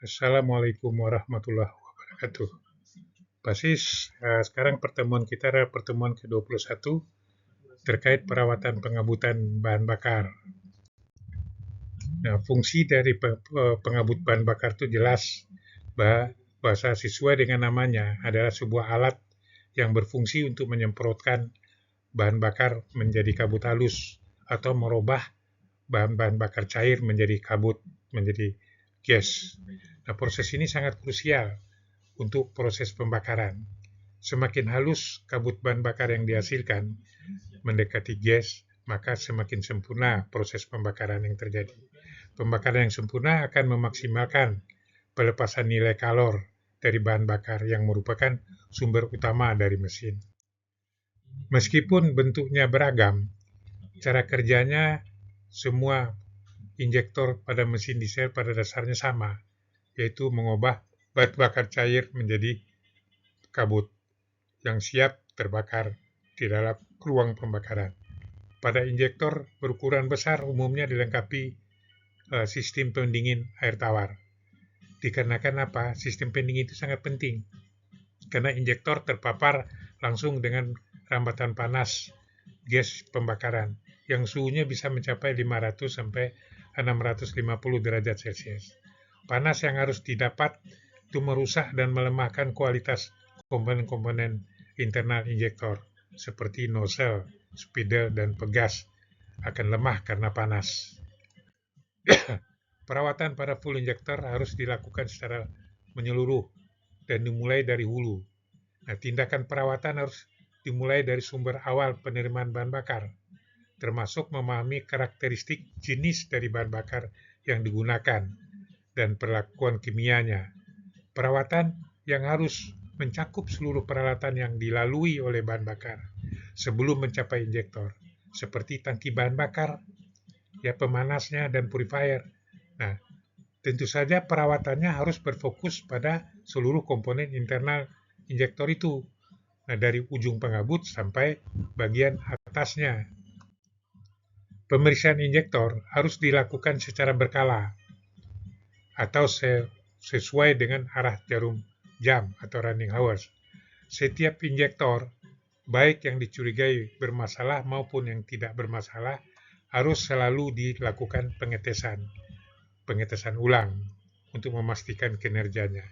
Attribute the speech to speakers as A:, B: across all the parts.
A: Assalamualaikum warahmatullahi wabarakatuh. Basis, sekarang pertemuan kita adalah pertemuan ke-21 terkait perawatan pengabutan bahan bakar. Nah, fungsi dari pengabut bahan bakar itu jelas bahasa sesuai dengan namanya adalah sebuah alat yang berfungsi untuk menyemprotkan bahan bakar menjadi kabut halus atau merubah bahan-bahan bakar cair menjadi kabut, menjadi gas. Nah, proses ini sangat krusial untuk proses pembakaran. Semakin halus kabut bahan bakar yang dihasilkan mendekati gas, maka semakin sempurna proses pembakaran yang terjadi. Pembakaran yang sempurna akan memaksimalkan pelepasan nilai kalor dari bahan bakar yang merupakan sumber utama dari mesin. Meskipun bentuknya beragam, cara kerjanya semua injektor pada mesin diesel pada dasarnya sama, yaitu mengubah bahan bakar cair menjadi kabut yang siap terbakar di dalam ruang pembakaran. Pada injektor berukuran besar umumnya dilengkapi sistem pendingin air tawar. Dikarenakan apa? Sistem pendingin itu sangat penting. Karena injektor terpapar langsung dengan rambatan panas gas pembakaran yang suhunya bisa mencapai 500 sampai 650 derajat Celcius. Panas yang harus didapat itu merusak dan melemahkan kualitas komponen-komponen internal injektor seperti nozzle, spidol, dan pegas akan lemah karena panas. Perawatan pada full injektor harus dilakukan secara menyeluruh dan dimulai dari hulu. Nah, tindakan perawatan harus dimulai dari sumber awal penerimaan bahan bakar, termasuk memahami karakteristik jenis dari bahan bakar yang digunakan dan perlakuan kimianya. Perawatan yang harus mencakup seluruh peralatan yang dilalui oleh bahan bakar sebelum mencapai injektor, seperti tangki bahan bakar, ya pemanasnya, dan purifier. Nah, tentu saja perawatannya harus berfokus pada seluruh komponen internal injektor itu. Nah, dari ujung pengabut sampai bagian atasnya. Pemeriksaan injektor harus dilakukan secara berkala atau sesuai dengan arah jarum jam atau running hours. Setiap injektor, baik yang dicurigai bermasalah maupun yang tidak bermasalah, harus selalu dilakukan pengetesan ulang untuk memastikan kinerjanya.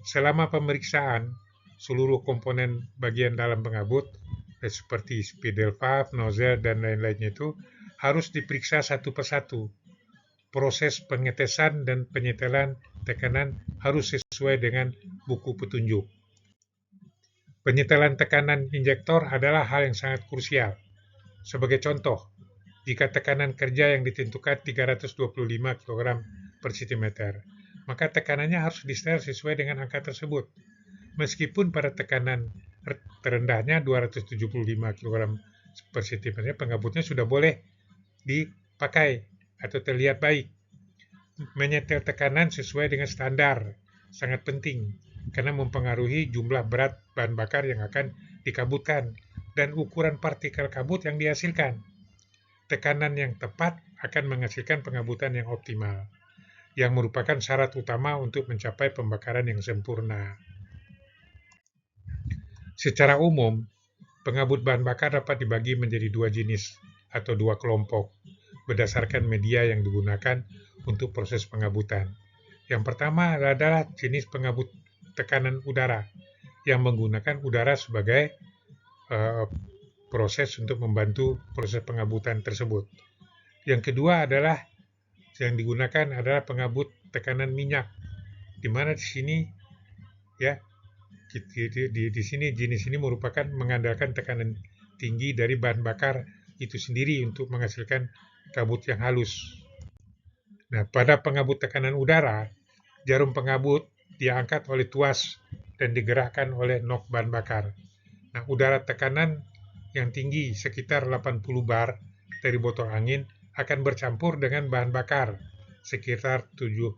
A: Selama pemeriksaan, seluruh komponen bagian dalam pengabut seperti spidol valve, nozzle, dan lain-lainnya itu harus diperiksa satu persatu. Proses pengetesan dan penyetelan tekanan harus sesuai dengan buku petunjuk. Penyetelan tekanan injektor adalah hal yang sangat krusial. Sebagai contoh, jika tekanan kerja yang ditentukan 325 kg per cm, maka tekanannya harus disetel sesuai dengan angka tersebut. Meskipun pada tekanan terendahnya 275 kg per cm, pengabutnya sudah boleh dipakai atau terlihat baik. Menyetel tekanan sesuai dengan standar sangat penting karena mempengaruhi jumlah berat bahan bakar yang akan dikabutkan dan ukuran partikel kabut yang dihasilkan. Tekanan yang tepat akan menghasilkan pengabutan yang optimal, yang merupakan syarat utama untuk mencapai pembakaran yang sempurna. Secara umum, pengabut bahan bakar dapat dibagi menjadi dua jenis atau dua kelompok berdasarkan media yang digunakan untuk proses pengabutan. Yang pertama adalah jenis pengabut tekanan udara yang menggunakan udara sebagai proses untuk membantu proses pengabutan tersebut. Yang kedua adalah yang digunakan adalah pengabut tekanan minyak, di mana di sini ya di sini jenis ini merupakan mengandalkan tekanan tinggi dari bahan bakar itu sendiri untuk menghasilkan kabut yang halus. Nah, pada pengabut tekanan udara, jarum pengabut diangkat oleh tuas dan digerakkan oleh nok bahan bakar. Nah, udara tekanan yang tinggi sekitar 80 bar dari botol angin akan bercampur dengan bahan bakar sekitar 70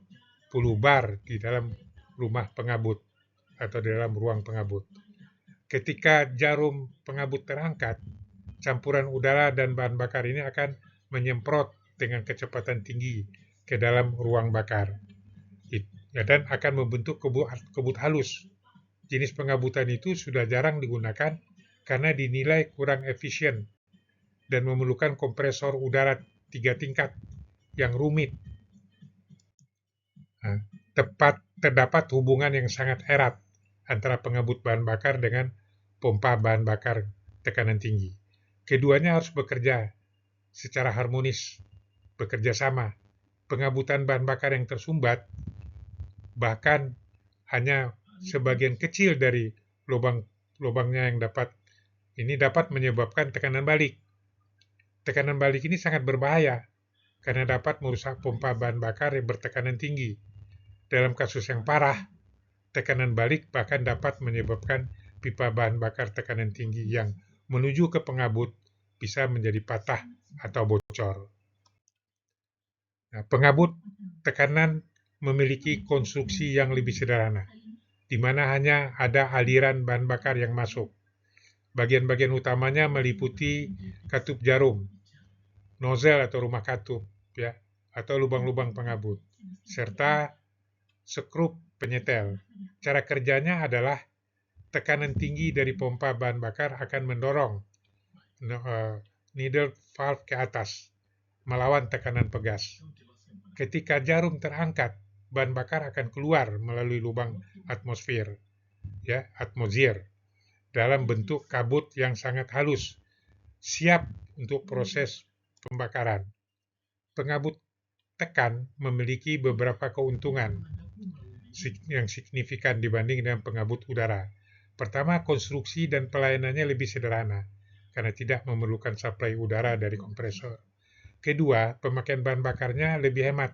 A: bar di dalam rumah pengabut atau di dalam ruang pengabut. Ketika jarum pengabut terangkat, campuran udara dan bahan bakar ini akan menyemprot dengan kecepatan tinggi ke dalam ruang bakar. ya, dan akan membentuk kebut halus. Jenis pengabutan itu sudah jarang digunakan karena dinilai kurang efisien dan memerlukan kompresor udara 3 tingkat yang rumit. Nah, terdapat hubungan yang sangat erat antara pengabut bahan bakar dengan pompa bahan bakar tekanan tinggi. Keduanya harus bekerja secara harmonis, bekerja sama. Pengabutan bahan bakar yang tersumbat bahkan hanya sebagian kecil dari lubangnya yang dapat menyebabkan tekanan balik. Tekanan balik ini sangat berbahaya karena dapat merusak pompa bahan bakar yang bertekanan tinggi. Dalam kasus yang parah, tekanan balik bahkan dapat menyebabkan pipa bahan bakar tekanan tinggi yang menuju ke pengabut bisa menjadi patah atau bocor. Nah, pengabut tekanan memiliki konstruksi yang lebih sederhana, di mana hanya ada aliran bahan bakar yang masuk. Bagian-bagian utamanya meliputi katup jarum, nozzle atau rumah katup, ya, atau lubang-lubang pengabut, serta skrup penyetel. Cara kerjanya adalah tekanan tinggi dari pompa bahan bakar akan mendorong needle valve ke atas, melawan tekanan pegas. Ketika jarum terangkat, bahan bakar akan keluar melalui lubang atmosfer, ya, atmosfer, dalam bentuk kabut yang sangat halus, siap untuk proses pembakaran. Pengabut tekan memiliki beberapa keuntungan yang signifikan dibanding dengan pengabut udara. Pertama, konstruksi dan pelayanannya lebih sederhana karena tidak memerlukan suplai udara dari kompresor. Kedua, pemakaian bahan bakarnya lebih hemat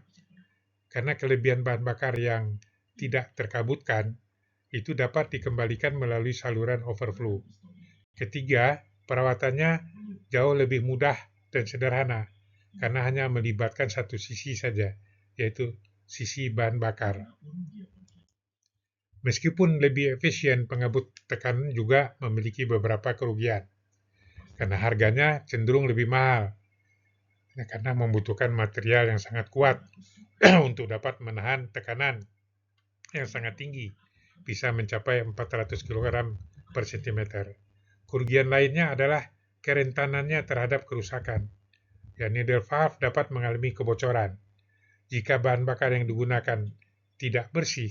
A: karena kelebihan bahan bakar yang tidak terkabutkan itu dapat dikembalikan melalui saluran overflow. Ketiga, perawatannya jauh lebih mudah dan sederhana karena hanya melibatkan satu sisi saja, yaitu sisi bahan bakar. Meskipun lebih efisien, pengabut tekanan juga memiliki beberapa kerugian karena harganya cenderung lebih mahal karena membutuhkan material yang sangat kuat untuk dapat menahan tekanan yang sangat tinggi, bisa mencapai 400 kg per cm. Kerugian lainnya adalah kerentanannya terhadap kerusakan. Ya, needle valve dapat mengalami kebocoran. Jika bahan bakar yang digunakan tidak bersih,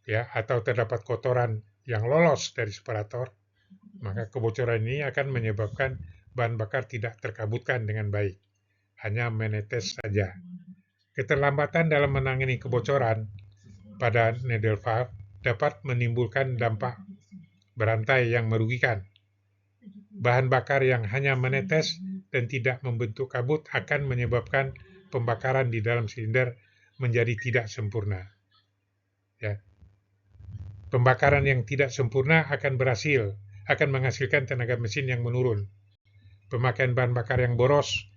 A: ya, atau terdapat kotoran yang lolos dari separator, maka kebocoran ini akan menyebabkan bahan bakar tidak terkabutkan dengan baik, hanya menetes saja. Keterlambatan dalam menangani kebocoran pada needle valve dapat menimbulkan dampak berantai yang merugikan. Bahan bakar yang hanya menetes dan tidak membentuk kabut akan menyebabkan pembakaran di dalam silinder menjadi tidak sempurna. Ya. Pembakaran yang tidak sempurna akan menghasilkan tenaga mesin yang menurun, pemakaian bahan bakar yang boros,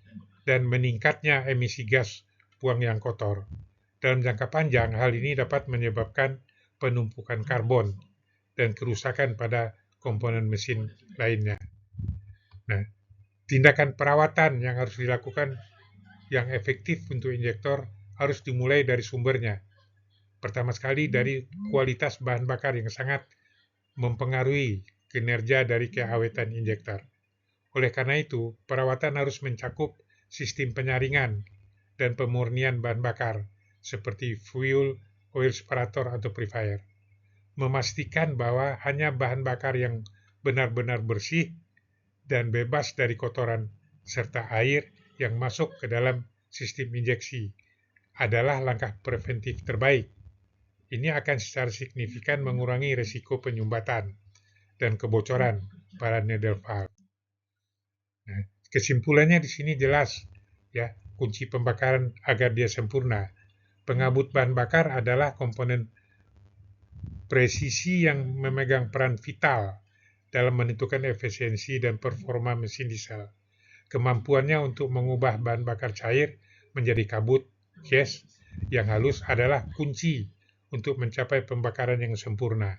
A: dan meningkatnya emisi gas buang yang kotor. Dalam jangka panjang, hal ini dapat menyebabkan penumpukan karbon dan kerusakan pada komponen mesin lainnya. Nah, tindakan perawatan yang harus dilakukan yang efektif untuk injektor harus dimulai dari sumbernya. Pertama sekali dari kualitas bahan bakar yang sangat mempengaruhi kinerja dari keawetan injektor. Oleh karena itu, perawatan harus mencakup sistem penyaringan dan pemurnian bahan bakar seperti fuel, oil separator, atau purifier. Memastikan bahwa hanya bahan bakar yang benar-benar bersih dan bebas dari kotoran serta air yang masuk ke dalam sistem injeksi adalah langkah preventif terbaik. Ini akan secara signifikan mengurangi risiko penyumbatan dan kebocoran pada needle valve. Nah, kesimpulannya di sini jelas, ya, kunci pembakaran agar dia sempurna. Pengabut bahan bakar adalah komponen presisi yang memegang peran vital dalam menentukan efisiensi dan performa mesin diesel. Kemampuannya untuk mengubah bahan bakar cair menjadi kabut, gas, yang halus adalah kunci untuk mencapai pembakaran yang sempurna.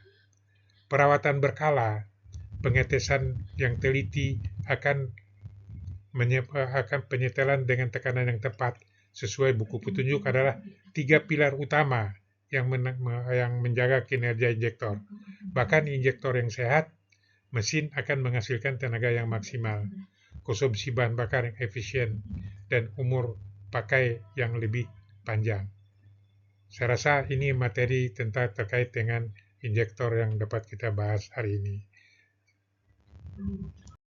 A: Perawatan berkala, pengetesan yang teliti akan penyetelan dengan tekanan yang tepat sesuai buku petunjuk adalah 3 pilar utama yang menjaga kinerja injektor. Bahkan injektor yang sehat, mesin akan menghasilkan tenaga yang maksimal, konsumsi bahan bakar yang efisien, dan umur pakai yang lebih panjang. Saya rasa ini materi terkait dengan injektor yang dapat kita bahas hari ini.